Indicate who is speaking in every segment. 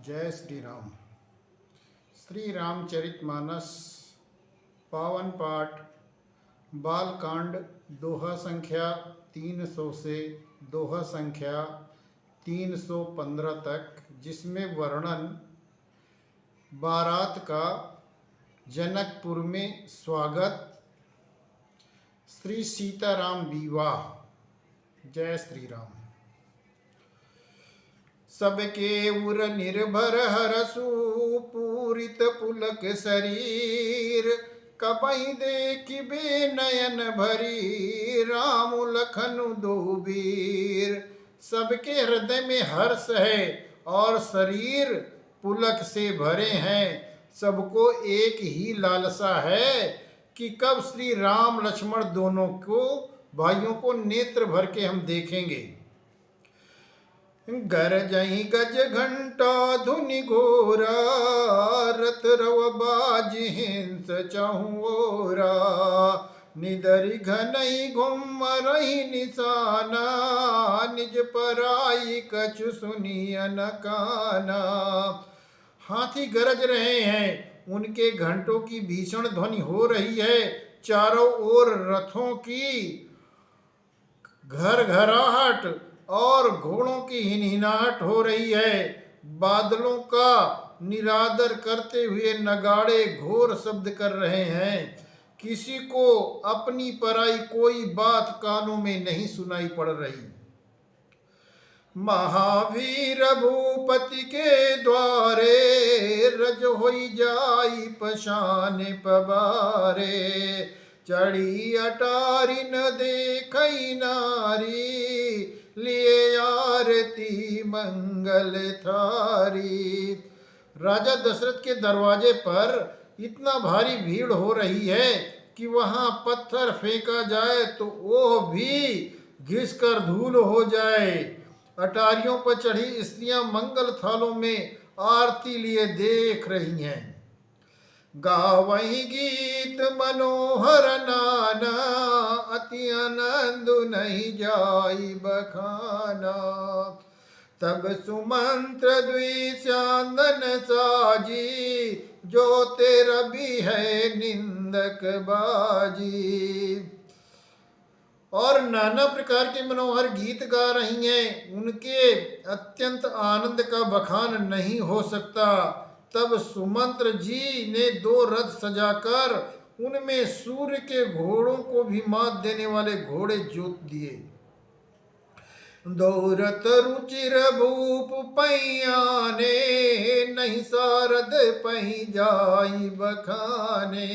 Speaker 1: जय श्री राम। श्री रामचरितमानस पावन पाठ बालकांड दोहा संख्या 300 से दोहा संख्या 315 तक, जिसमें वर्णन बारात का, जनकपुर में स्वागत, श्री सीताराम विवाह। जय श्री राम। सबके उर निर्भर हरसु पूरित पुलक शरीर, कबई देखिबे नयन भरी राम लखन दो वीर। सबके हृदय में हर्ष है और शरीर पुलक से भरे हैं। सबको एक ही लालसा है कि कब श्री राम लक्ष्मण दोनों को भाइयों को नेत्र भर के हम देखेंगे। गरजहि गज घंटा धुनि घोरा, रथ रव बाज हिंस चहुओरा। निदरि घनई घुमरहि निशाना, निज पराई कछु सुनिय न काना। हाथी गरज रहे हैं, उनके घंटों की भीषण ध्वनि हो रही है। चारों ओर रथों की घर घराहट और घोड़ों की हिनहिनाहट हो रही है। बादलों का निरादर करते हुए नगाड़े घोर शब्द कर रहे हैं। किसी को अपनी पराई कोई बात कानों में नहीं सुनाई पड़ रही। महावीर भूपति के द्वारे, रज होई जाई पशान पबारे। चढ़ी अटारी न देखई नारी, लिए आरती मंगल थारी। राजा दशरथ के दरवाजे पर इतना भारी भीड़ हो रही है कि वहां पत्थर फेंका जाए तो वो भी घिसकर धूल हो जाए। अटारियों पर चढ़ी स्त्रियां मंगल थालों में आरती लिए देख रही हैं। गावहि गीत मनोहर नाना, अति आनंद नहीं जाई बखाना। तब सुमंत्र द्विशांदन साजी, जो तेरा भी है निंदक बाजी। और नाना प्रकार के मनोहर गीत गा रही हैं। उनके अत्यंत आनंद का बखान नहीं हो सकता। तब सुमंत्र जी ने 2 रथ सजाकर उनमें सूर्य के घोड़ों को भी मात देने वाले घोड़े जोत दिए। 2 रथ रुचिर भूप पैयाने, नहीं सारद पही जाई बखाने।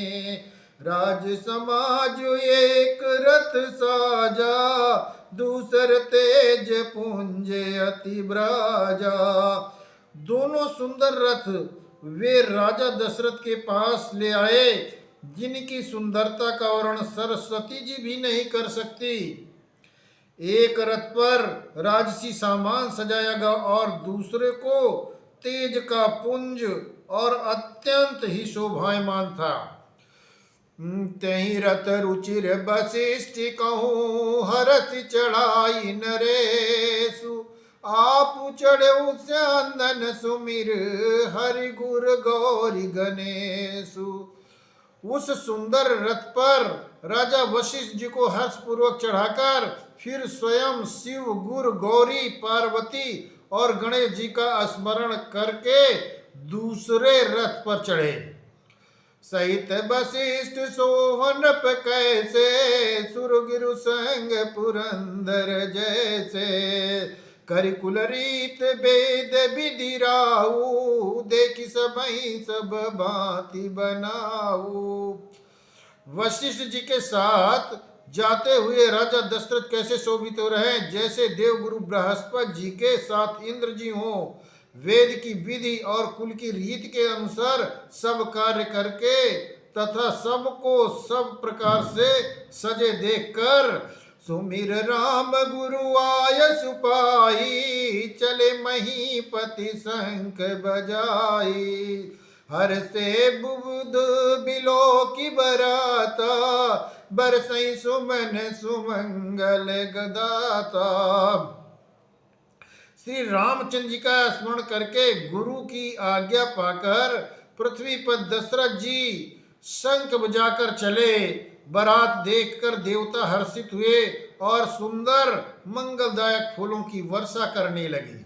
Speaker 1: राज समाज एक रथ साजा, दूसर तेज पुंज अति ब्राजा। दोनों सुंदर रथ वे राजा दशरथ के पास ले आए, जिनकी सुंदरता का वर्णन सरस्वती जी भी नहीं कर सकती। एक रथ पर राजसी सामान सजाया गया और दूसरे को तेज का पुंज और अत्यंत ही शोभायमान था। तहि रथ रुचिर वशिष्ठ कहूँ, हरस चढ़ाई नरेशु। आप चढ़े स्यंदन सुमिर, हरि गुर गौरी गणेशु। उस सुंदर रथ पर राजा वशिष्ठ जी को हर्षपूर्वक चढ़ाकर फिर स्वयं शिव, गुर, गौरी, पार्वती और गणेश जी का स्मरण करके दूसरे रथ पर चढ़े। सहित वशिष्ठ सोहनप कैसे, सुरगिरु संग पुरंदर जैसे। करिकुल रीत वेद विधि राहु, देखि सबहि सब भांति बनाऊ। वशिष्ठ जी के साथ जाते हुए राजा दशरथ कैसे शोभित हो रहे हैं, जैसे देवगुरु बृहस्पति जी के साथ इंद्र जी हों। वेद की विधि और कुल की रीत के अनुसार सब कार्य करके तथा सबको सब प्रकार से सजे देखकर, सुमिर राम गुरु आय सुपाई, चले महीपति शंख बजाई। हर से बुध बिलो की बराता, बरसई सुमन सुमंगल गदाता। श्री रामचंद्र जी का स्मरण करके गुरु की आज्ञा पाकर पृथ्वी पर दशरथ जी शंख बजाकर चले। बारात देखकर देवता हर्षित हुए और सुंदर मंगलदायक फूलों की वर्षा करने लगे।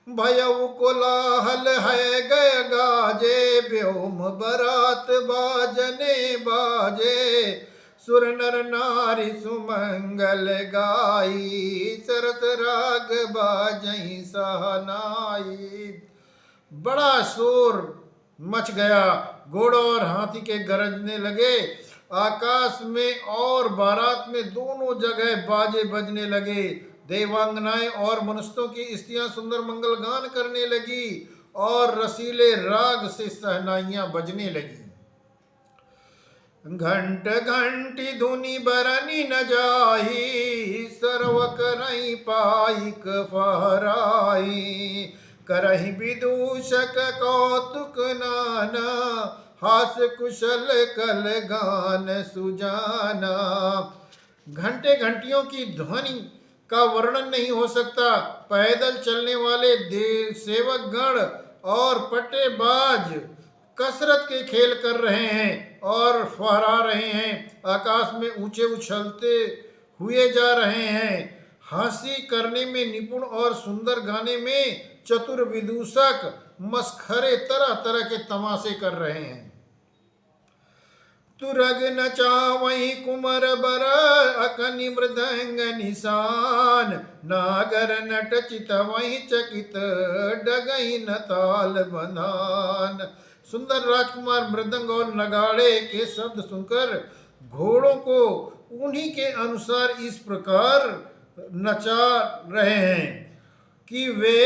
Speaker 1: भयउ कोलाहल है गय गाजे, व्योम बारात बाजने बाजे। सुर नर नारी सुमंगल गाई, सरस राग बाजई सहनाई। बड़ा शोर मच गया, घोड़ों और हाथी के गरजने लगे। आकाश में और बारात में दोनों जगह बाजे बजने लगे। देवांगनाएं और मनुष्यों की स्त्रियां सुंदर मंगल गान करने लगी और रसीले राग से सहनाइयां बजने लगी। घंट घंटी धुनि बरनी न जाही, सर्व करई पाइक फहराई। करहि विदूषक कौतुक नाना, हास कुशल कल गान सुजाना। घंटे घंटियों की ध्वनि का वर्णन नहीं हो सकता। पैदल चलने वाले देव सेवक गण और पट्टेबाज कसरत के खेल कर रहे हैं और फहरा रहे हैं। आकाश में ऊंचे उछलते हुए जा रहे हैं। हंसी करने में निपुण और सुंदर गाने में चतुर विदूषक मस्खरे तरह तरह के तमाशे कर रहे हैं। तुरग नचावई कुमर बर, अकनि मृदंग निशान। नागर नट चितवई चकित, डगई न ताल बंधान। सुंदर राजकुमार मृदंग और नगाड़े के शब्द सुनकर घोड़ों को उन्हीं के अनुसार इस प्रकार नचा रहे हैं कि वे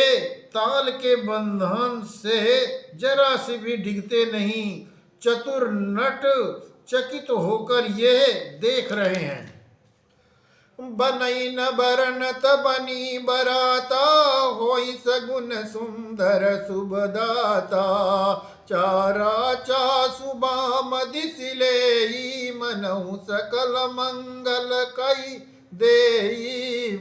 Speaker 1: ताल के बंधन से जरा से भी डिगते नहीं। चतुर नट चकित होकर ये देख रहे हैं। बनई न बरनत बनी बराता, होई सगुन सुंदर शुभदाता। चारा चासु बाम दिसिलेई, मनहु सकल मंगल कई देई।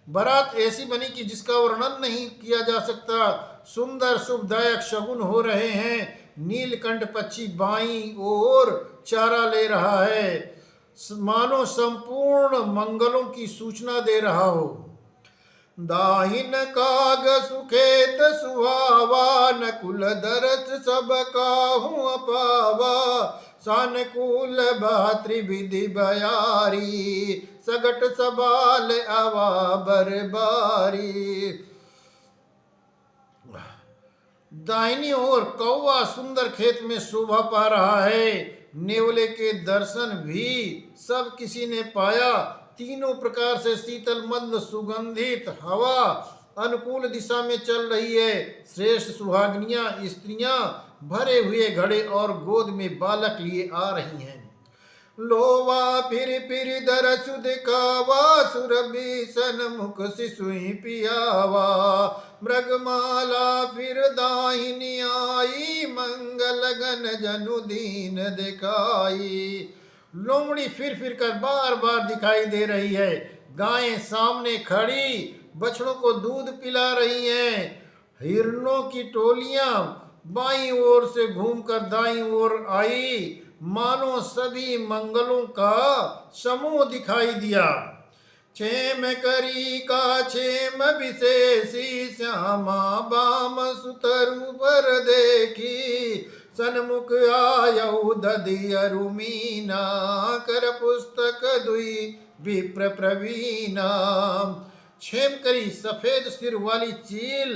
Speaker 1: बारात ऐसी बनी कि जिसका वर्णन नहीं किया जा सकता। सुंदर शुभदायक शगुन हो रहे हैं। नीलकंठ पक्षी बाईं ओर चारा ले रहा है, मानो संपूर्ण मंगलों की सूचना दे रहा हो। दाहिन काग सुखेत सुहावा, नकुल दरस सब काहू अपावा। सानुकूल भातृ विधि बयारी, सगट सबाल आवा बरबारी। दाहिनी ओर कौवा सुंदर खेत में शोभा पा रहा है। नेवले के दर्शन भी सब किसी ने पाया। तीनों प्रकार से शीतल मंद सुगंधित हवा अनुकूल दिशा में चल रही है। श्रेष्ठ सुहागनियां स्त्रियां भरे हुए घड़े और गोद में बालक लिए आ रही हैं। लोवा फिर दरसु दिखावा, सुरभि सन्मुख शिशुई पियावा। मृगमाला फिर दाहिनी आई, मंगल गन जनु दीन दिखाई। लोमड़ी फिर कर बार बार दिखाई दे रही है। गायें सामने खड़ी बछड़ों को दूध पिला रही हैं। हिरणों की टोलियां बाईं ओर से घूमकर दाईं ओर आई, मानो सभी मंगलों का समूह दिखाई दिया। क्षेम करी का क्षेम विशेषी, श्यामा बाम सुतरु पर देखी। सन्मुख आयऊ दधियरु मीना, कर पुस्तक दुई विप्र प्रवीणा। क्षेम करी सफेद सिर वाली चील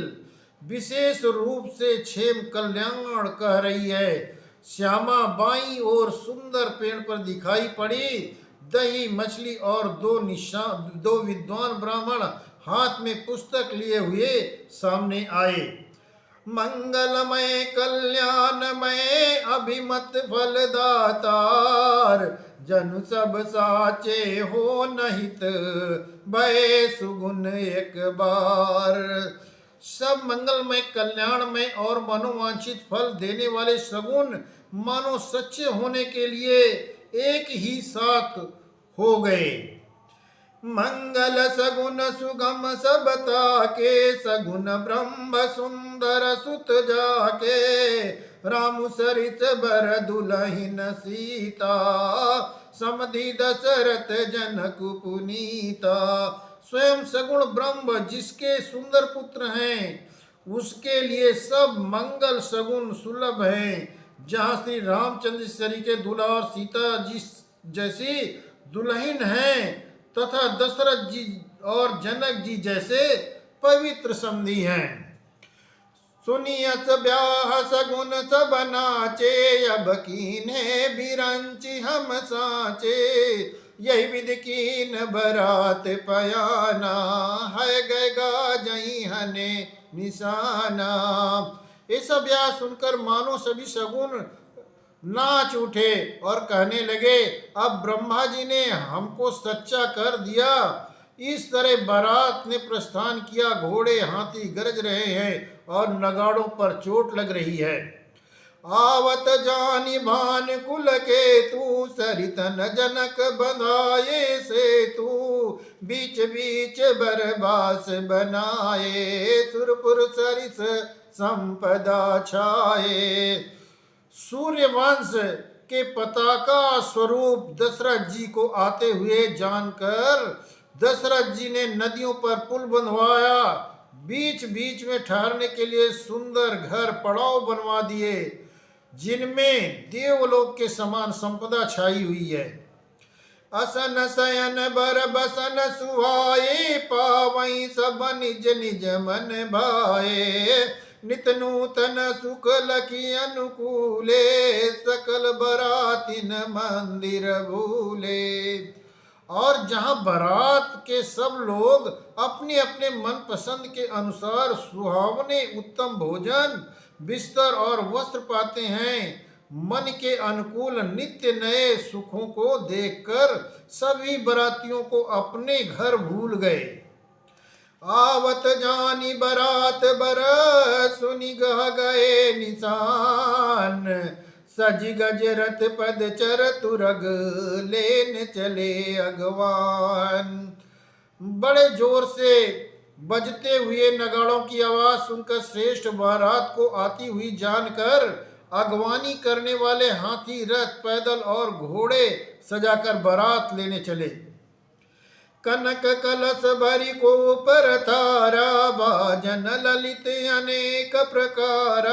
Speaker 1: विशेष रूप से क्षेम कल्याण कह रही है। श्यामा बाईं ओर सुंदर पेड़ पर दिखाई पड़ी। दही मछली और दो विद्वान ब्राह्मण हाथ में पुस्तक लिए हुए सामने आए। मंगलमय कल्याणमय अभिमत फलदातार, जनु सब साचे हो नहित, भय सुगुन एक बार। सब मंगलमय कल्याणमय और मनोवांछित फल देने वाले सगुन मानो सच्चे होने के लिए एक ही साथ हो गए। मंगल सगुन सुगम सबता के, सगुन ब्रह्म सुंदर सुत जाके, राम सरित बर दुलहिन सीता, समधि दशरथ जनक पुनीता। स्वयं सगुण ब्रह्म जिसके सुंदर पुत्र हैं, उसके लिए सब मंगल सगुन सुलभ है। जहाँ श्री रामचंद्र सरी के दूल्हा और सीता जी जैसी दुल्हन हैं, तथा दशरथ जी और जनक जी जैसे पवित्र समधी हैं। सुनियस ब्याह सगुन सब नाचे, अब कीन्हे बिरंचि हम साचे, यही विधि कीन बरात पयाना, है गए गाजई हने निशाना। ऐसा ब्याह सुनकर मानो सभी सगुन नाच उठे और कहने लगे, अब ब्रह्मा जी ने हमको सच्चा कर दिया। इस तरह बारात ने प्रस्थान किया। घोड़े हाथी गरज रहे हैं और नगाड़ों पर चोट लग रही है। आवत जानी भान कुल के तू, सरितन जनक बंधाए से तू, बीच बीच बरबास बनाए, सुरपुर सरिस संपदा छाए। सूर्यवंश के पताका स्वरूप दशरथ जी को आते हुए जानकर दशरथ जी ने नदियों पर पुल बंधवाया, बीच बीच में ठहरने के लिए सुंदर घर पड़ाव बनवा दिए, जिनमें देवलोक के समान संपदा छाई हुई है। असन शयन बर बसन सुहाए, पावई सब निज निज मन भाए, नित नूतन सुख लखी अनुकूले, सकल बरातिन मंदिर भूले। और जहाँ बारात के सब लोग अपने अपने मन पसंद के अनुसार सुहावने उत्तम भोजन, बिस्तर और वस्त्र पाते हैं, मन के अनुकूल नित्य नए सुखों को देखकर सभी बरातियों को अपने घर भूल गए। आवत जानी बरात बर, सुनि गह गए निशान, सज गज रथ पद चर तुरग, लेन चले अगवान। बड़े जोर से बजते हुए नगाड़ों की आवाज सुनकर श्रेष्ठ बारात को आती हुई जानकर अगवानी करने वाले हाथी, रथ, पैदल और घोड़े सजाकर बारात लेने चले। कनक कलश भरी को पर थारा, भाजन ललित अनेक प्रकारा,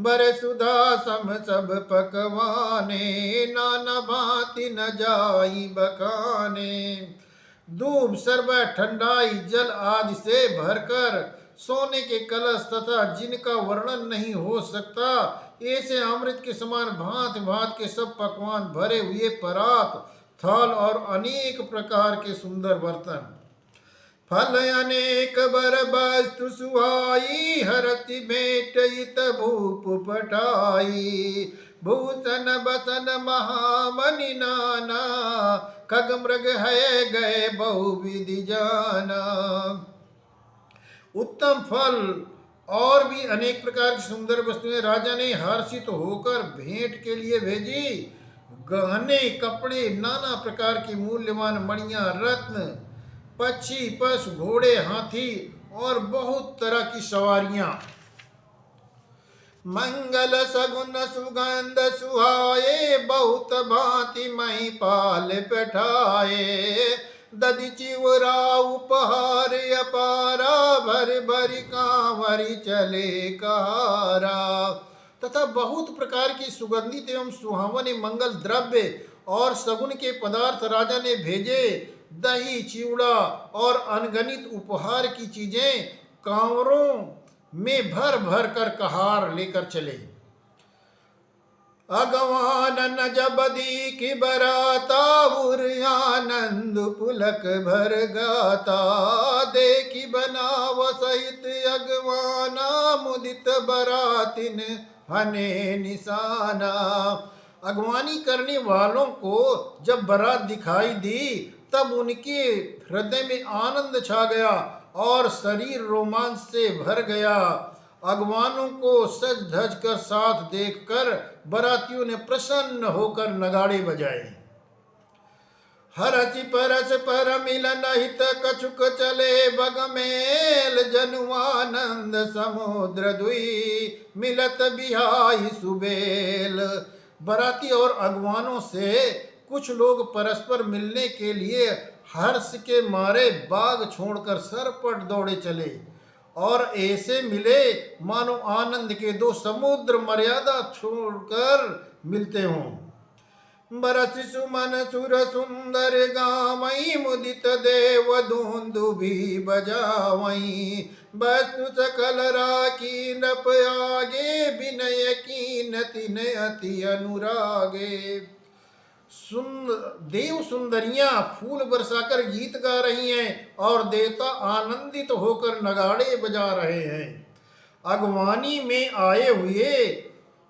Speaker 1: बर सुधा सम सब पकवाने, नाना भांति न जाई बखाने। दूब, शरबत, ठंडाई, जल आदि से भरकर सोने के कलश तथा जिनका वर्णन नहीं हो सकता, ऐसे अमृत के समान भांत भांत के सब पकवान भरे हुए परात, थाल और अनेक प्रकार के सुंदर बर्तन। फल अनेक बर वस्तु सुहाई, हरति भेंट भूप पटाई, भूषण बसन महामणि नाना, खग मृग है गए बहुविधि जाना। उत्तम फल और भी अनेक प्रकार की सुंदर वस्तुएं राजा ने हर्षित होकर भेंट के लिए भेजी। गहने, कपड़े, नाना प्रकार की मूल्यवान मणियां, रत्न, पक्षी, पशु, घोड़े, हाथी और बहुत तरह की सवारियां। मंगल सगुन सुगंध सुहाए, बहुत भांति मही पाल बैठाए, दधि चिवरा उपहार अपारा, भर भरी कांवरी चले कहारा। तथा बहुत प्रकार की सुगंधित एवं सुहावने मंगल द्रव्य और सगुन के पदार्थ राजा ने भेजे। दही, चिवड़ा और अनगणित उपहार की चीजें कांवरों में भर भर कर कहार लेकर चले। अगवान न जब दीखी बराता, उर आनंद पुलक भर गाता, देखी बनाव सहित अगवाना, मुदित बरातिन हने निशाना। अगवानी करने वालों को जब बारात दिखाई दी, तब उनके हृदय में आनंद छा गया और शरीर रोमांच से भर गया। अगवानों को सज धज कर साथ देखकर बारातियों ने प्रसन्न होकर नगाड़े बजाए। हरसि परस पर मिलन हित कछुक चले बग मेल जनुआनंद समुद्र दुई मिलत बिहाई सुबेल। बराती और अगवानों से कुछ लोग परस्पर मिलने के लिए हर्ष के मारे बाग छोड़कर सरपट दौड़े चले और ऐसे मिले मानो आनंद के दो समुद्र मर्यादा छोड़कर मिलते हों। बरस सुमन सुर सुंदर गावई मुदित देव धुंदुभि बजावई वस्तु सकल राखी नप आगे विनय की नतिन अति अनुरागे। देव सुंदरियां फूल बरसाकर गीत गा रही हैं और देवता आनंदित होकर नगाड़े बजा रहे हैं। अगवानी में आए हुए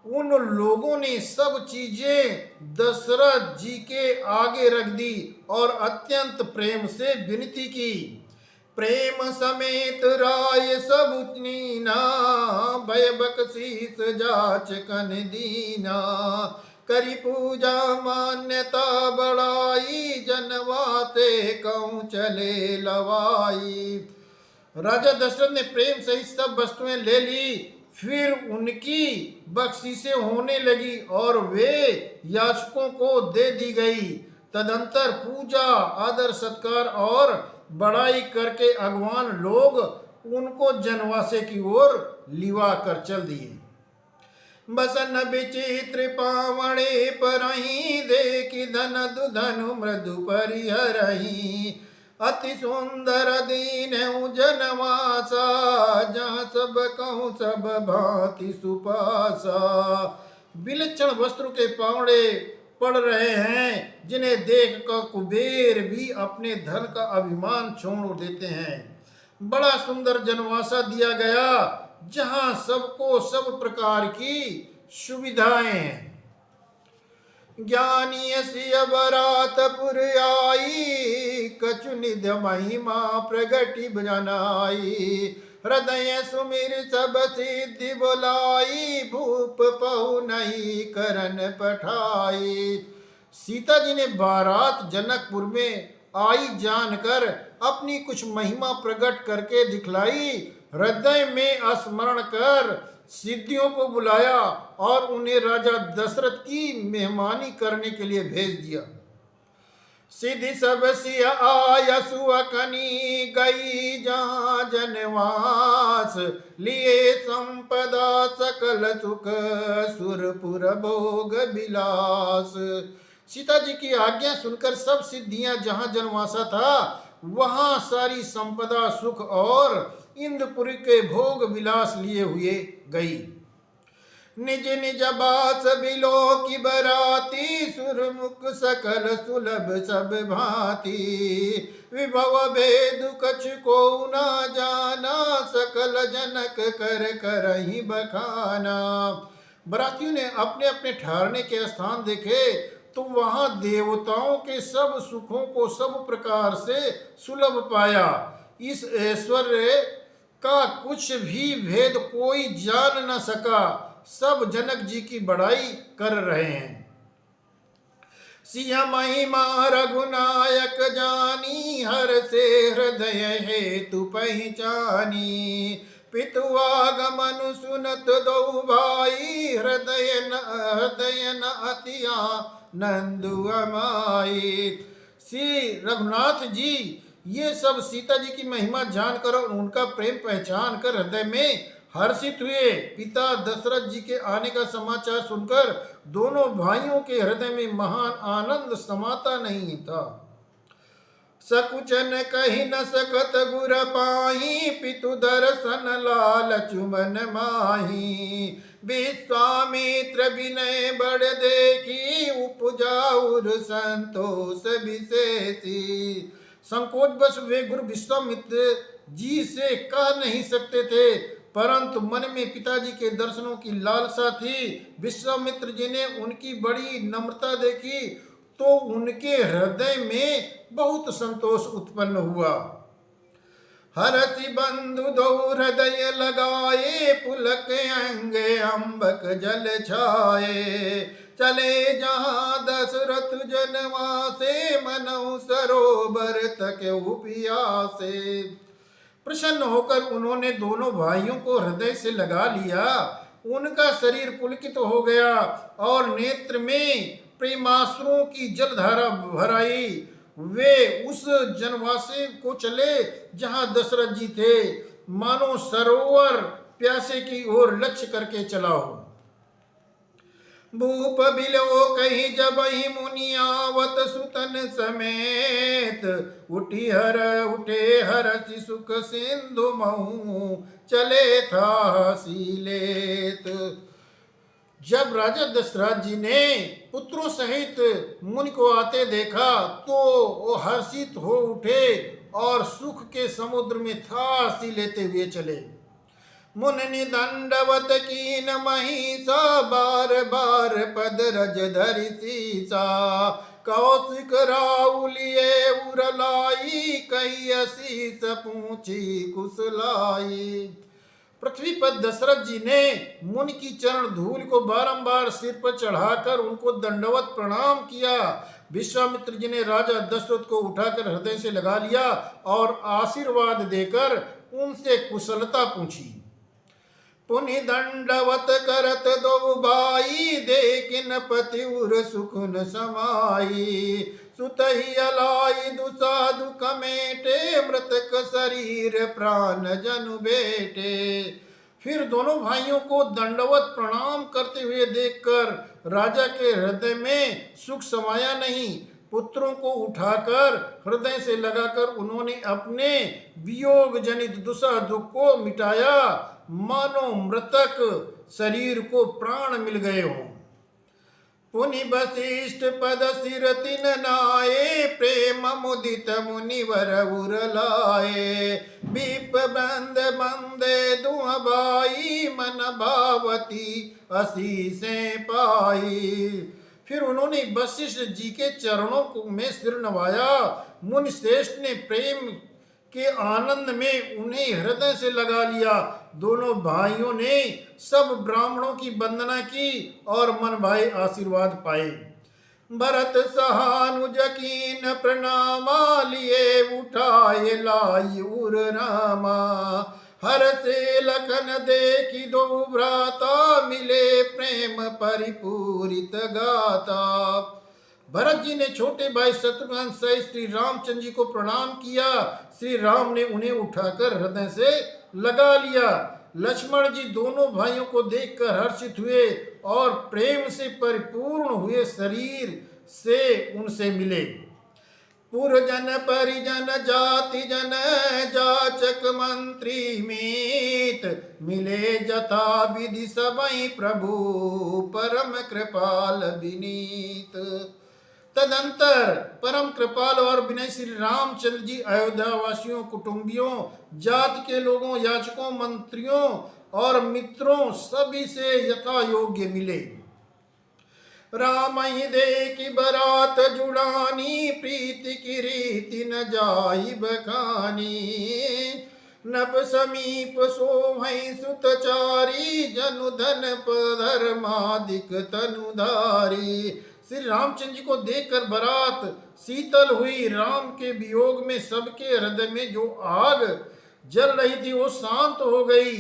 Speaker 1: उन लोगों ने सब चीजें दशरथ जी के आगे रख दी और अत्यंत प्रेम से विनती की। प्रेम समेत राय सब नीना भय बकसीस जाच कन दीना करी पूजा मान्यता बढ़ाई जनवाते कहूँ चले लवाई। राजा दशरथ ने प्रेम सहित सब वस्तुएं ले ली। फिर उनकी बख्शीशें होने लगी और वे याचकों को दे दी गई। तदंतर पूजा आदर सत्कार और बड़ाई करके अगवान लोग उनको जनवासे की ओर लिवा कर चल दिए। बसन विचित्र पावणे परही देखी धन दुधनु मृदु परिहरही अति सुंदर दीन जनवासा जहाँ सब कहूँ सब भांति सुपासा। विलक्षण वस्त्र के पावड़े पड़ रहे हैं जिन्हें देख कर कुबेर भी अपने धन का अभिमान छोड़ देते हैं। बड़ा सुंदर जनवासा दिया गया जहाँ सबको सब प्रकार की सुविधाएं हैं। ज्ञानी सिय बरातपुर आई कछु निध महिमा प्रगति बनाई हृदय सुमिर सब सिद्धि बोलाई भूप पहु नहीं करन पठाई। सीता जी ने बारात जनकपुर में आई जानकर अपनी कुछ महिमा प्रकट करके दिखलाई। हृदय में स्मरण कर सिद्धियों को बुलाया और उन्हें राजा दशरथ की मेहमानी करने के लिए भेज दिया। सिद्धि सब सिया आय सुअकनी गई जहाँ जनवास लिए संपदा सकल सुख सुरपुर भोग विलास। सीता जी की आज्ञा सुनकर सब सिद्धियां जहाँ जनवासा था वहाँ सारी संपदा सुख और इंद्रपुरी के भोग विलास लिए हुए गई। निज निज बास बिलो की बराती सुरमुख सकल सुलभ सब भांति विभव भेद कछ को न जाना सकल जनक कर करहि बखाना। बरातियों ने अपने अपने ठहरने के स्थान देखे तो वहां देवताओं के सब सुखों को सब प्रकार से सुलभ पाया। इस ऐश्वर्य का कुछ भी भेद कोई जान न सका। सब जनक जी की बड़ाई कर रहे हैं। सिया महिमा रघुनायक जानी हर से हृदय हेतु पहचानी पितुआगमनु सुनत दो भाई हृदय न अतिया नंदु अमाई। श्री रघुनाथ जी ये सब सीता जी की महिमा जानकर और उनका प्रेम पहचान कर हृदय में हर्षित हुए। पिता दशरथ जी के आने का समाचार सुनकर दोनों भाइयों के हृदय में महान आनंद समाता नहीं था। सकुचन कही न सकत गुर पाही पितु दर्शन लाल चुमन माही विश्वामित्र विनय बड़ देखी उपजाउर संतोष विशेषी। संकोच बस वे गुरु विश्वामित्र जी से कह नहीं सकते थे परंतु मन में पिताजी के दर्शनों की लालसा थी। विश्वामित्र जी ने उनकी बड़ी नम्रता देखी तो उनके हृदय में बहुत संतोष उत्पन्न हुआ। हरति बंधु दो हृदय लगाए पुलक अंग अम्बक जल छाए चले जहाँ दशरथ जनवा से, मनऊ सरोवर तक पियासे। प्रसन्न होकर उन्होंने दोनों भाइयों को हृदय से लगा लिया। उनका शरीर पुलकित हो गया और नेत्र में प्रेमाश्रुओं की जलधारा भर आई। वे उस जनवासे को चले जहां दशरथ जी थे, मानो सरोवर प्यासे की ओर लक्ष्य करके चला हो। भूप बिलो कही जब ही मुनियावत सुतन समेत, उठे हरसि सुख सिंधु महू, चले था सीलेत। जब राजा दशरथ जी ने पुत्रों सहित मुनि को आते देखा तो वो हर्षित हो उठे और सुख के समुद्र में थासी लेते हुए चले। मुनि दंडवत कीन महिषा, बार बार पद रज धरि सीसा, कौशिक राउलिए उरलाई, कही असीस पूछी कुशलाई। पृथ्वी पर दशरथ जी ने मुनि की चरण धूल को बारंबार सिर पर चढ़ाकर उनको दंडवत प्रणाम किया। विश्वामित्र जी ने राजा दशरथ को उठाकर हृदय से लगा लिया और आशीर्वाद देकर उनसे कुशलता पूछी। पुनि दंडवत करत दो भाई, देखिन पति उर सुखन समाई, सुतहि अलाई दुसाधु कमेटे, मृतक शरीर प्राण जनु बेटे। फिर दोनों भाइयों को दंडवत प्रणाम करते हुए देखकर राजा के हृदय में सुख समाया नहीं। पुत्रों को उठाकर हृदय से लगाकर उन्होंने अपने वियोग जनित दुसा दुख को मिटाया, मानो मृतक शरीर को प्राण मिल गए हों। पुनि वशिष्ठ पद सिर तिन नाये, प्रेम मुदित मुनिवर उर लाए, बीप बंद बंदे दुह बाई, मन भावती असी से पाई। फिर उन्होंने वशिष्ठ जी के चरणों में सिर नवाया। मुनि श्रेष्ठ ने प्रेम के आनंद में उन्हें हृदय से लगा लिया। दोनों भाइयों ने सब ब्राह्मणों की वंदना की और मन भाई आशीर्वाद पाए। भरत सहानुज कीन प्रणामा, लिए उठाए लाई उर रामा, हर से लखन देखी दो भ्राता, मिले प्रेम परिपूरित गाता। भरत जी ने छोटे भाई शत्रुघ्न सहित श्री रामचंद्र जी को प्रणाम किया। श्री राम ने उन्हें उठाकर हृदय से लगा लिया। लक्ष्मण जी दोनों भाइयों को देखकर हर्षित हुए और प्रेम से परिपूर्ण हुए शरीर से उनसे मिले। पुरजन परिजन जाति जन, जाचक मंत्री मीत, मिले जथा विधि सबई प्रभु, परम कृपाल विनीत। तदंतर परम कृपाल और विनय श्री रामचंद्र जी अयोध्या वासियों, कुटुंबियों, जाति के लोगों, याचकों, मंत्रियों और मित्रों सभी से यथा योग्य मिले। राम ही देखी बरात जुड़ानी, प्रीति की रीति न जाई बखानी, नभ समीप सोभई सुतचारी, जनु धन धर्मादिक तनुधारी। श्री रामचंद्र जी को देखकर बरात शीतल हुई। राम के वियोग में सबके हृदय में जो आग जल रही थी वो शांत हो गई।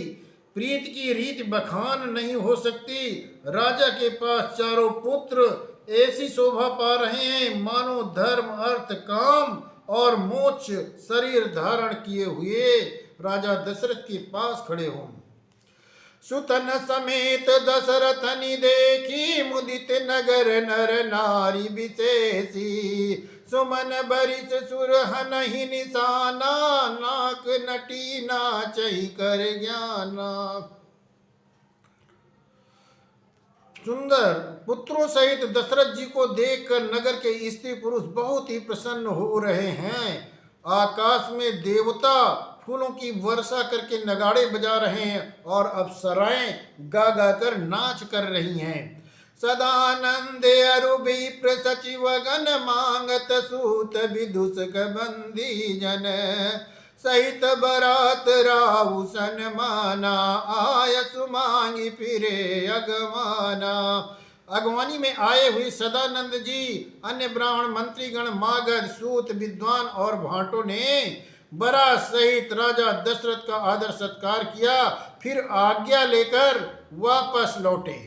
Speaker 1: प्रीत की रीत बखान नहीं हो सकती। राजा के पास चारों पुत्र ऐसी शोभा पा रहे हैं मानो धर्म अर्थ काम और मोक्ष शरीर धारण किए हुए राजा दशरथ के पास खड़े हों। सुतन समेत दशरथनि देखी, मुदित नगर नर नारी विशेषी, सुमन बरिस सुरहनहि निशाना, नाक नटी नाचहि कर ज्ञाना। सुंदर पुत्रों सहित दशरथ जी को देखकर नगर के स्त्री पुरुष बहुत ही प्रसन्न हो रहे हैं। आकाश में देवता फूलों की वर्षा करके नगाड़े बजा रहे हैं और अप्सराएं गा गा कर नाच कर रही हैं। सदानंदे अरु विप्र सचिव गण, मांगत सूत विदुषक बंदी जन, सहित बरात राहुसन माना, आय सुमांगी फिरे अगवाना। अगवानी में आए हुए सदानंद जी, अन्य ब्राह्मण मंत्रीगण, मागध, सूत, विद्वान और भाटों ने बरात सहित राजा दशरथ का आदर सत्कार किया, फिर आज्ञा लेकर वापस लौटे।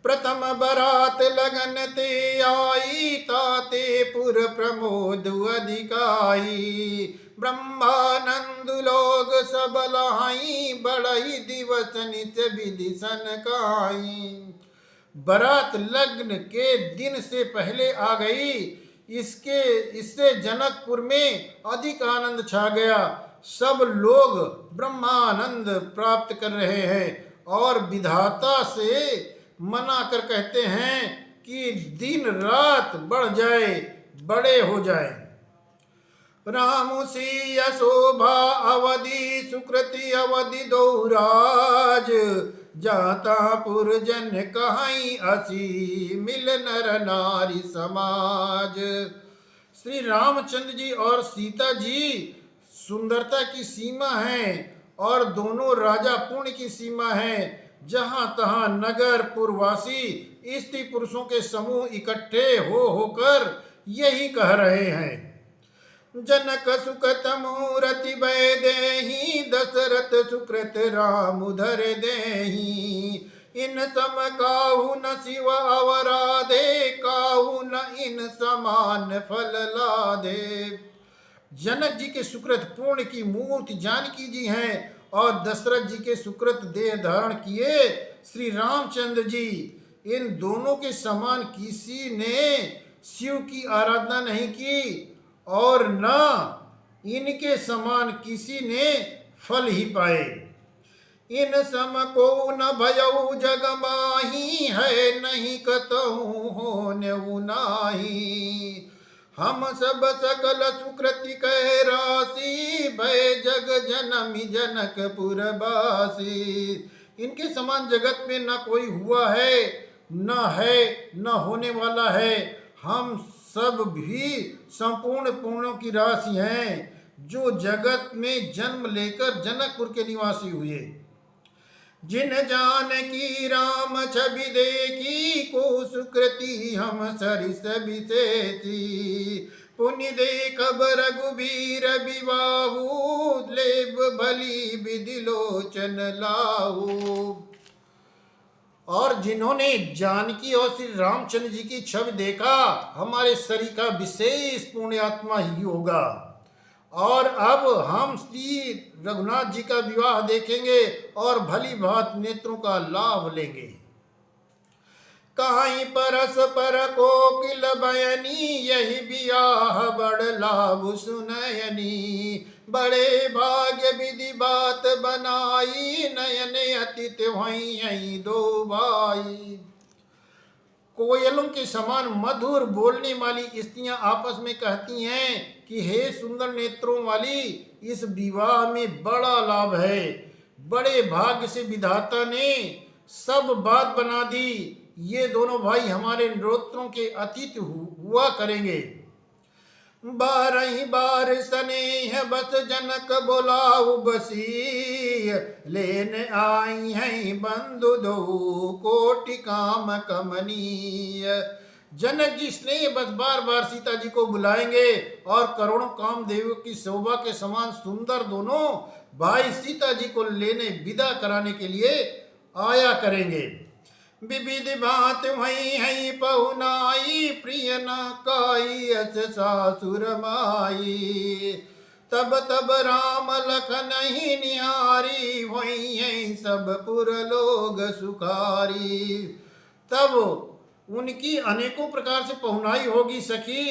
Speaker 1: प्रथम बरात लगन ते आई, ताते पुर प्रमोद अधिकाई। ब्रह्मानंद लोग सब लहाई, बड़ई दिवस नित विधि सनकाई। बरात लग्न के दिन से पहले आ गई, इससे जनकपुर में अधिक आनंद छा गया। सब लोग ब्रह्मानंद प्राप्त कर रहे हैं और विधाता से मना कर कहते हैं कि दिन रात बढ़ जाए, बड़े हो जाए। राम सी शोभा अवधि, सुकृति अवधि दौराज। जाता पुर जन कहाई असी, मिल नर नारी समाज। श्री रामचंद्र जी और सीता जी सुंदरता की सीमा है और दोनों राजा पुण्य की सीमा है। जहां तहां नगर पुरवासी स्त्री पुरुषों के समूह इकट्ठे होकर यही कह रहे हैं। जनक सुकृत मूरति भय देहि, दशरथ सुकृत राम उधर देहि। इन सम काहू न शिव अवराधे, काहू न इन समान फल लादे। जनक जी के सुकृत पूर्ण की मूर्ति जानकी जी हैं और दशरथ जी के सुकृत देह धारण किए श्री रामचंद्र जी, इन दोनों के समान किसी ने शिव की आराधना नहीं की और न इनके समान किसी ने फल ही पाए। इन सम को न भयउ जग माही, है नहीं कतहु होने उनाही। हम सब सकल सुकृति कह राशि, भय जग जनमी जनकपुर बासी। इनके समान जगत में न कोई हुआ है, न होने वाला है। हम सब भी संपूर्ण पुण्यों की राशि हैं, जो जगत में जन्म लेकर जनकपुर के निवासी हुए। जिन जान की राम छवि देखी, को सुकृति हम सरिस विशेषी। पुण्य देखब रघुबीर विवाहु, लेब भली विधि लोचन लाहू। और जिन्होंने जानकी और श्री रामचंद्र जी की छवि देखा, हमारे शरीर का विशेष पुण्यात्मा ही होगा। और अब हम श्री रघुनाथ जी का विवाह देखेंगे और भली भांत नेत्रों का लाभ लेंगे। कहीं परस पर कोकिल बयनी, यही बियाह बड़ लाभ सुनयनी। बड़े भाग्य विधि बात बनाई, नयन अतिथ वहीं दो भाई। कोयलों के समान मधुर बोलने वाली स्त्रियां आपस में कहती हैं कि हे सुंदर नेत्रों वाली, इस विवाह में बड़ा लाभ है। बड़े भाग्य से विधाता ने सब बात बना दी। ये दोनों भाई हमारे नेत्रों के अतिथि हुआ करेंगे। 12 बार स्नेह बस जनक बोलाऊ बसी, लेने आई हैं बंधु दो कोटि काम कमनीय। जनक जी स्नेह बस बार बार सीता जी को बुलाएंगे और करोड़ों कामदेवों की शोभा के समान सुंदर दोनों भाई सीता जी को लेने विदा कराने के लिए आया करेंगे। विविध भांत वही है पहुनाई, प्रिय न काई अस सासुर माई। तब तब राम लखन ही निहारी, वही है सब पुर लोग सुखारी। तब उनकी अनेकों प्रकार से पहुनाई होगी सखी,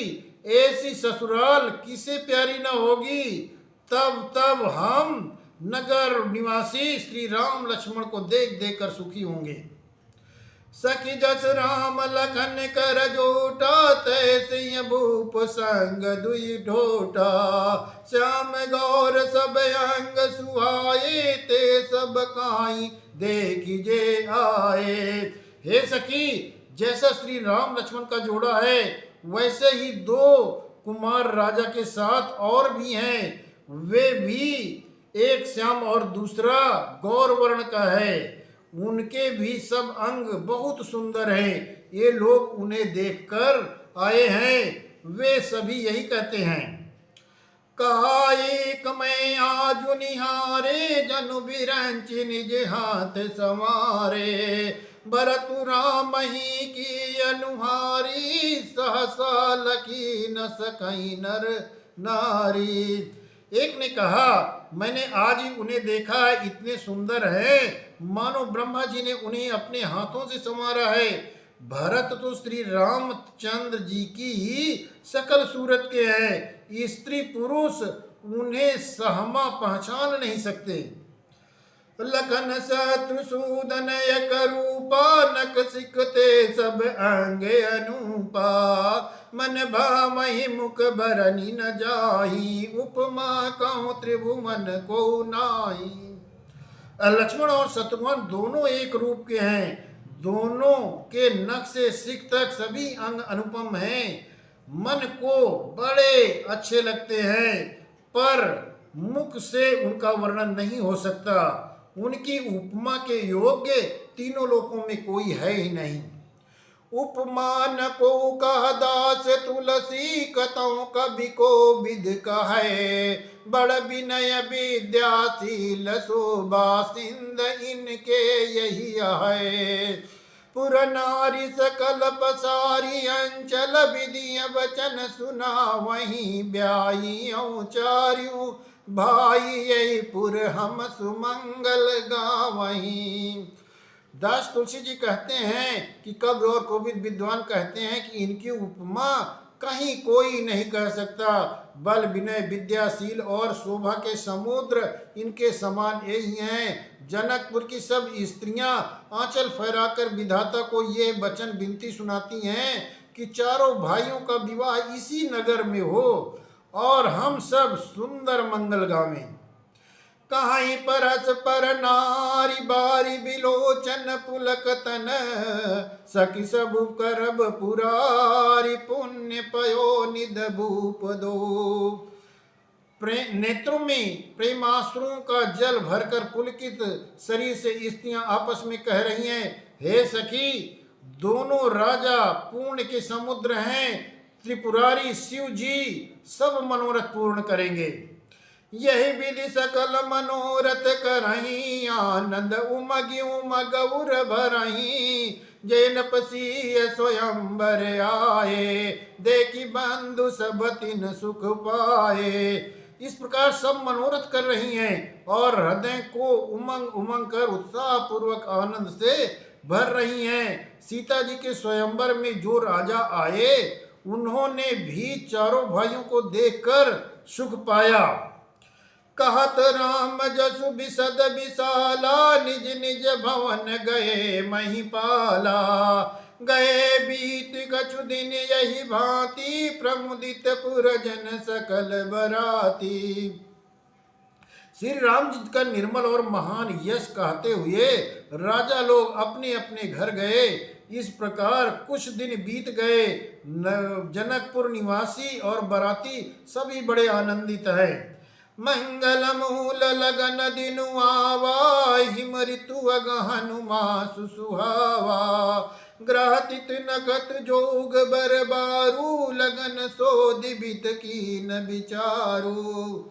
Speaker 1: ऐसी ससुराल किसे प्यारी न होगी। तब हम नगर निवासी श्री राम लक्ष्मण को देख देख कर सुखी होंगे। सखी जस राम लखन कर जोटा, तैसे भूप संग दुई ढोटा। श्याम गौर सब अंग सुहाए, ते सब काई देखी जे आए। हे सखी, जैसा श्री राम लक्ष्मण का जोड़ा है, वैसे ही 2 कुमार राजा के साथ और भी हैं। वे भी एक श्याम और दूसरा गौर वर्ण का है। उनके भी सब अंग बहुत सुंदर हैं। ये लोग उन्हें देखकर आए हैं, वे सभी यही कहते हैं। कहा एक मैं आज निहारे, जनु बिरंचि निज हाथ संवारे। भरतु राम ही की अनुहारी, सहसा लखी न सकई नर नारी। एक ने कहा मैंने आज ही उन्हें देखा है, इतने सुंदर है मानो ब्रह्मा जी ने उन्हें अपने हाथों से संवारा है। भरत तो श्री रामचंद्र जी की ही सकल सूरत के हैं, स्त्री पुरुष उन्हें सहमा पहचान नहीं सकते। लखन शत्रुसूदन एक रूपा, नक सिकते सब अंग अनूपा। मन भामहि मुख भरनि न जाहि, उपमा कहूँ त्रिभुवन को नाही। लक्ष्मण और शत्रुघ्न दोनों एक रूप के हैं, दोनों के नख से सिक तक सभी अंग अनुपम हैं। मन को बड़े अच्छे लगते हैं, पर मुख से उनका वर्णन नहीं हो सकता। उनकी उपमा के योग्य तीनों लोकों में कोई है ही नहीं। उपमान को कह दास तुलसी, कतौ कवि को विद कहे। बड़ विनय विद्याशील शोभा, सिंध इनके यही है। पुर नारी सकल पसारी, अंचल विधिय वचन सुना वहीं। ब्याई चार्यू भाई, यही पुर हम सुमंगल गावहीं। दास तुलसी जी कहते हैं कि कवि और कोविद विद्वान कहते हैं कि इनकी उपमा कहीं कोई नहीं कह सकता। बल विनय विद्याशील और शोभा के समुद्र इनके समान यही हैं। जनकपुर की सब स्त्रियां आंचल फहराकर विधाता को ये वचन विनती सुनाती हैं कि चारों भाइयों का विवाह इसी नगर में हो और हम सब सुंदर मंगल गावें। कहीं परस पर नारी, बारी बिलोचन पुलक तन। सखी सब करब पुरारी, पुण्य पयो निध भूप दो। नेत्रों में प्रेमाश्रुओं का जल भरकर पुलकित शरीर से स्त्रियां आपस में कह रही हैं, हे सखी, दोनों राजा पूर्ण के समुद्र हैं। त्रिपुरारी शिव जी सब मनोरथ पूर्ण करेंगे। यही विधि सकल मनोरथ करही, आनंद उमगी उमग उर भरही। जैन पसीय स्वयंवर आए, देखी बंधु सब तिन सुख पाए। इस प्रकार सब मनोरथ कर रही हैं और हृदय को उमंग उमंग कर उत्साह पूर्वक आनंद से भर रही हैं। सीता जी के स्वयंवर में जो राजा आए, उन्होंने भी चारों भाइयों को देखकर सुख पाया। कहत राम जसु बिसद विशाला, निज निज भवन गए महिपाला। गए बीत कछु दिन यही भांति, प्रमुदित पुरजन सकल बराती। श्री राम जी का निर्मल और महान यश कहते हुए राजा लोग अपने अपने घर गए। इस प्रकार कुछ दिन बीत गए। जनकपुर निवासी और बराती सभी बड़े आनंदित हैं। मंगल मूल लगन दिनु आवा, हिम ऋतु अगहनु मासु सुहावा। ग्रहतित नखत जोग बरबारू, लगन सो दिबित कीन विचारू।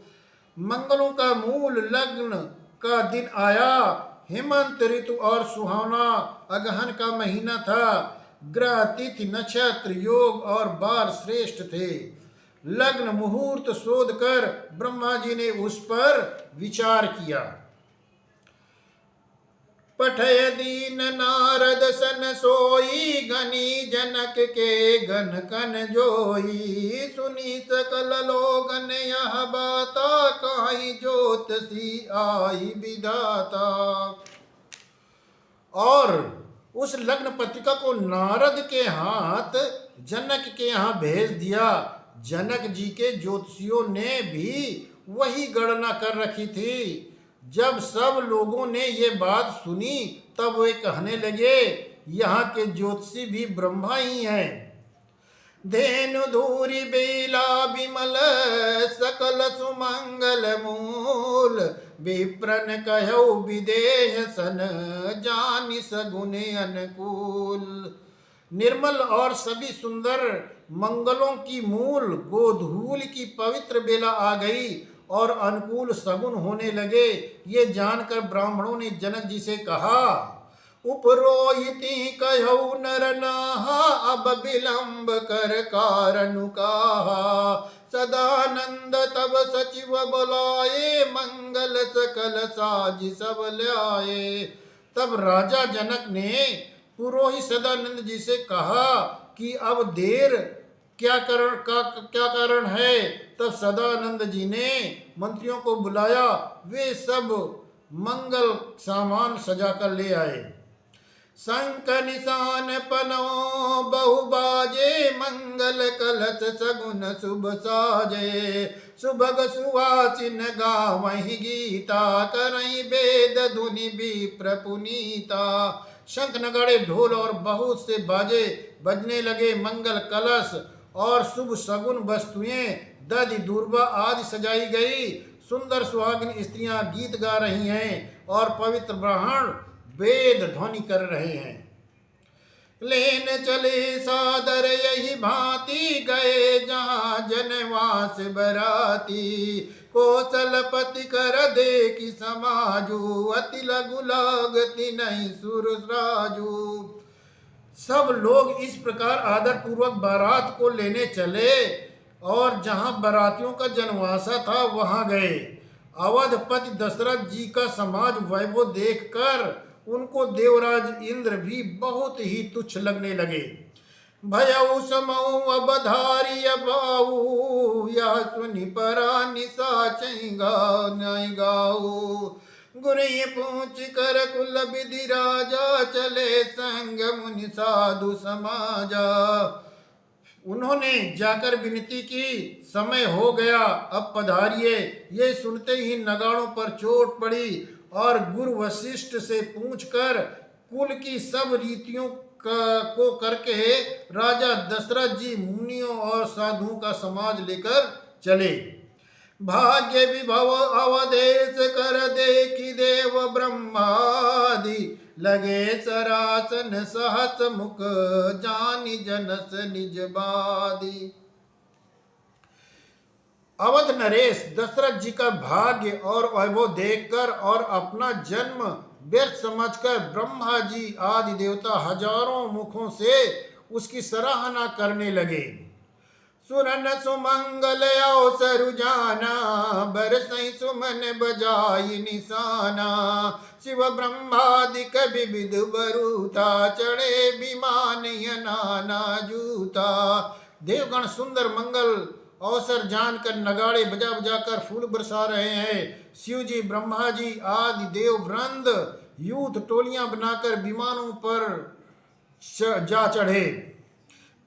Speaker 1: मंगलों का मूल लग्न का दिन आया। हेमंत ऋतु और सुहावना अगहन का महीना था। ग्रह तिथि नक्षत्र योग और बार श्रेष्ठ थे। लग्न मुहूर्त शोध कर ब्रह्मा जी ने उस पर विचार किया। पठय दीन नारद सन सोई, गनी जनक के गन कन जोई। सुनी सकल लोगन यह बाता, काई ज्योतिषी आई विधाता। और उस लग्न पत्रिका को नारद के हाथ जनक के यहाँ भेज दिया। जनक जी के ज्योतिषियों ने भी वही गणना कर रखी थी। जब सब लोगों ने ये बात सुनी तब वे कहने लगे, यहाँ के ज्योतिषी भी ब्रह्मा ही हैं। धेनु धूरी बेला विमल, सकल सुमंगल मूल। विप्रन कहौ विदेह सन, जानि सगुन अनुकूल। निर्मल और सभी सुंदर मंगलों की मूल गोधूल की पवित्र बेला आ गई और अनुकूल सगुन होने लगे। ये जानकर ब्राह्मणों ने जनक जी से कहा, उपरोहिति कहौ नर नाहा, अब विलंब कर कारनु काहा। सदानंद तब सचिव बुलाए, मंगल सकल साज सब ल्याए। तब राजा जनक ने पुरोहित सदानंद जी से कहा कि अब देर क्या कारण है। तब सदानंद जी ने मंत्रियों को बुलाया, वे सब मंगल सामान सजा कर ले आए। शंख निशान पनो बहु बाजे, मंगल कलश सगुन शुभ साजे। सुभग सुहासिन गावहि गीता, करहि वेद धुनि विप्र पुनीता। शंख नगाड़े ढोल और बहुत से बाजे बजने लगे। मंगल कलश और शुभ सगुन वस्तुएं दधि दूर्वा आदि सजाई गई। सुंदर सुहागिन स्त्रियां गीत गा रही हैं और पवित्र ब्राह्मण वेद ध्वनि कर रहे हैं। लेन चले सादर यही भांति, गए जहाँ जनवास बराती। कौशलपति कर देखि समाजू, अति लघु लागति नहीं सुरराजू। सब लोग इस प्रकार आदर पूर्वक बारात को लेने चले और जहाँ बारातियों का जनवासा था वहां गए। अवधपति दशरथ जी का समाज वैभव देखकर उनको देवराज इंद्र भी बहुत ही तुच्छ लगने लगे। भयउ समऊ अबधारी अबाऊ, यह सुनि परा निशाचै गाऊ। गुरु पूछ कर कुल विधि राजा, चले संग मुनि साधु समाजा। उन्होंने जाकर विनती की, समय हो गया, अब पधारिए। ये सुनते ही नगाड़ों पर चोट पड़ी और गुरु वशिष्ठ से पूछकर कुल की सब रीतियों को करके राजा दशरथ जी मुनियों और साधुओं का समाज लेकर चले। भाग्य विभव अवदेश कर देखि, देव ब्रह्मादि लगे सरासन। सहस मुख जानि जनस निज बादी। अवध नरेश दशरथ जी का भाग्य और वैभव देखकर और अपना जन्म व्यर्थ समझकर ब्रह्मा जी आदि देवता हजारों मुखों से उसकी सराहना करने लगे। सुरन सुमंगल अवसर जाना, बरसई सुमन बजाई निशाना। शिव ब्रह्मादिक विविध बरूता, चढ़े विमान नाना जूता। देवगण सुंदर मंगल अवसर जानकर नगाड़े बजा बजा कर फूल बरसा रहे हैं। शिव जी ब्रह्मा जी आदि देव वृंद युद्ध टोलियां बनाकर विमानों पर जा चढ़े।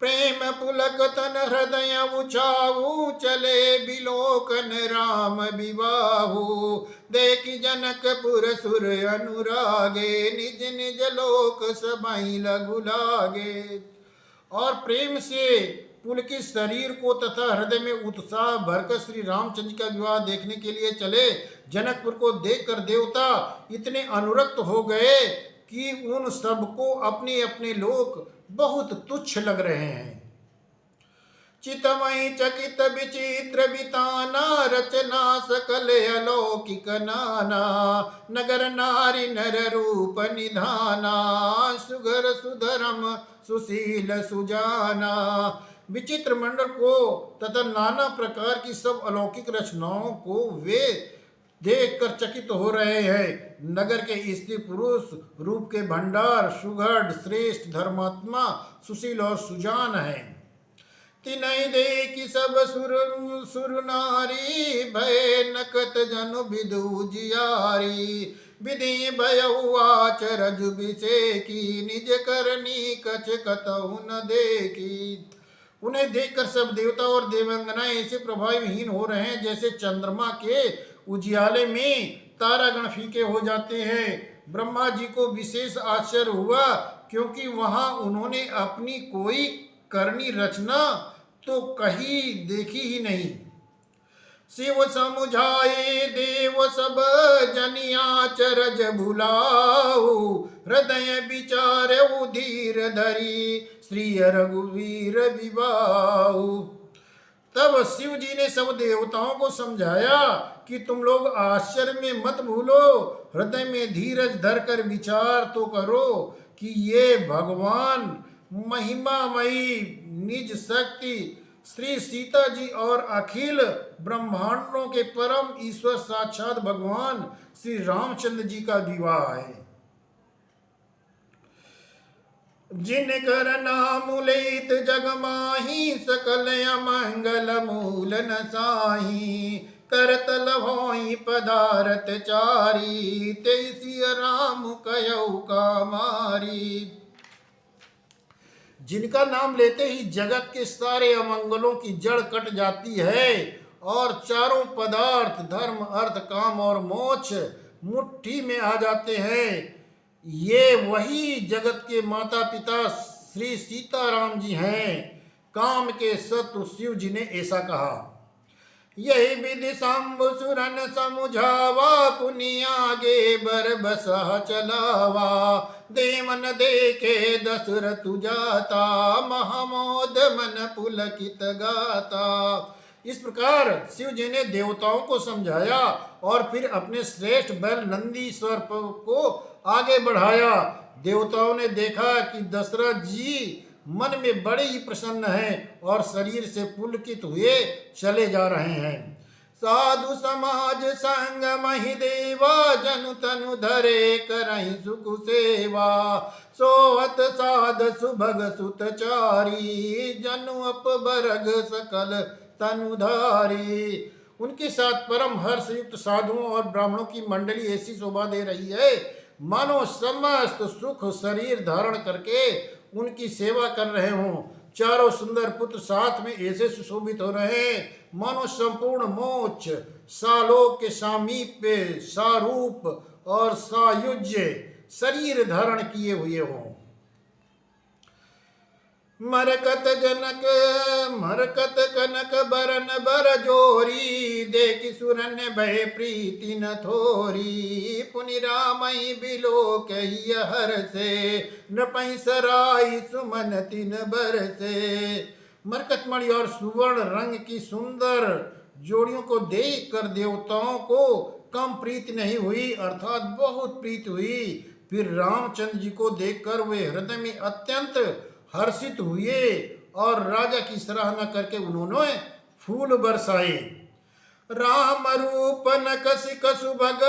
Speaker 1: प्रेम पुलक तन हृदय उछाऊ, चले बिलोकन राम विवाहु। देखि जनकपुर सुर अनुरागे, निज निज लोक सबहि लघु लागे। और प्रेम से पुलकित शरीर को तथा हृदय में उत्साह भरकर श्री रामचंद्र का विवाह देखने के लिए चले। जनकपुर को देखकर देवता इतने अनुरक्त हो गए कि उन सबको अपने अपने लोक बहुत तुच्छ लग रहे हैं। चितमयि चकित विचित्र बिताना, रचना सकल अलौकिक नाना। नगर नारी नर रूप निधाना, सुघर सुधरम सुशील सुजाना। विचित्र मंडल को तथा नाना प्रकार की सब अलौकिक रचनाओं को वे देखकर चकित हो रहे हैं। नगर के स्त्री पुरुष रूप के भंडार, सुघड़, श्रेष्ठ, धर्मात्मा, सुशील और सुजान है। तिनहि देखि सब सुर नारी, भय नकत जनु विदु जियारी। विधि भयउ आचरज बिसेकी, निज करनी कछ कतहु न देखी। उन्हें देखकर सब देवता और देवांगनाएं ऐसे प्रभावहीन हो रहे हैं जैसे चंद्रमा के उजियाले में तारागण फीके हो जाते हैं। ब्रह्मा जी को विशेष आश्चर्य हुआ, क्योंकि वहां उन्होंने अपनी कोई करनी रचना तो कहीं देखी ही नहीं। शिव समुझाए देव सब जनिया चरज भुलाऊ, हृदय विचार धीर धरी श्री रघुवीर विवाऊ। तब शिव जी ने सब देवताओं को समझाया कि तुम लोग आश्चर्य में मत भूलो, हृदय में धीरज धरकर विचार तो करो कि ये भगवान महिमामयी निज शक्ति श्री सीता जी और अखिल ब्रह्मांडों के परम ईश्वर साक्षात भगवान श्री रामचंद्र जी का विवाह है। जिनकर नाम लेत जग माही, सकल अमंगल मूल नसाही, करतल भोई पदारथ चारी, तेसी राम कयौ कामारी। जिनका नाम लेते ही जगत के सारे अमंगलों की जड़ कट जाती है और चारों पदार्थ धर्म अर्थ काम और मोक्ष मुट्ठी में आ जाते हैं। ये वही जगत के माता पिता श्री सीताराम जी हैं। काम के शत्रु शिव जी ने ऐसा कहा। यही विधि शंभु सुरन समुझावा, पुनि आगे बर बसा चलावा, देवन देखे दशरथ जाता, महामोद मन पुलकित गाता। इस प्रकार शिव जी ने देवताओं को समझाया और फिर अपने श्रेष्ठ बैल नंदीश्वर को आगे बढ़ाया। देवताओं ने देखा कि दशरथ जी मन में बड़े ही प्रसन्न हैं और शरीर से पुलकित हुए चले जा रहे हैं। साधु समाज संग महि देवा, जनु तनु धरे करहि सुख सेवा, सोहत साध सुभग सुतचारी, जनु अपबरग सकल तनुधारी। उनके साथ परम हर्षयुक्त साधुओं और ब्राह्मणों की मंडली ऐसी शोभा दे रही है मानो समस्त सुख शरीर धारण करके उनकी सेवा कर रहे हों। चारों सुंदर पुत्र साथ में ऐसे सुशोभित हो रहे हैं मानो संपूर्ण मोक्ष सालोक के सामीप्य सारूप और सायुज्य शरीर धारण किए हुए हों। मरकत जनक मरकत कनक बरन बर जोरी, देखि सुरन भय प्रीति न थोरी, पुनि रामई बिलो कही हर से, नृपई सराई सुमन तिन बर से। मरकतमणि और सुवर्ण रंग की सुंदर जोड़ियों को देख कर देवताओं को कम प्रीति नहीं हुई अर्थात बहुत प्रीति हुई। फिर रामचंद्र जी को देखकर वे हृदय में अत्यंत हर्षित हुए और राजा की सराहना करके उन्होंने फूल बरसाए। राम रूप नकसि कसुभग,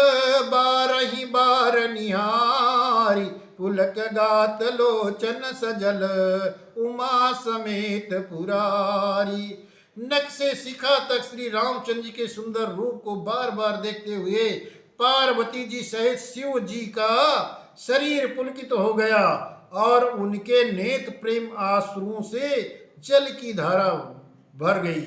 Speaker 1: बारहि बार निहारी, पुलक गात लोचन सजल, उमा समेत पुरारी। नक से शिखा तक श्री रामचंद्र जी के सुंदर रूप को बार बार देखते हुए पार्वती जी सहित शिव जी का शरीर पुलकित हो गया और उनके नेत्र प्रेम आंसुओं से जल की धारा भर गई।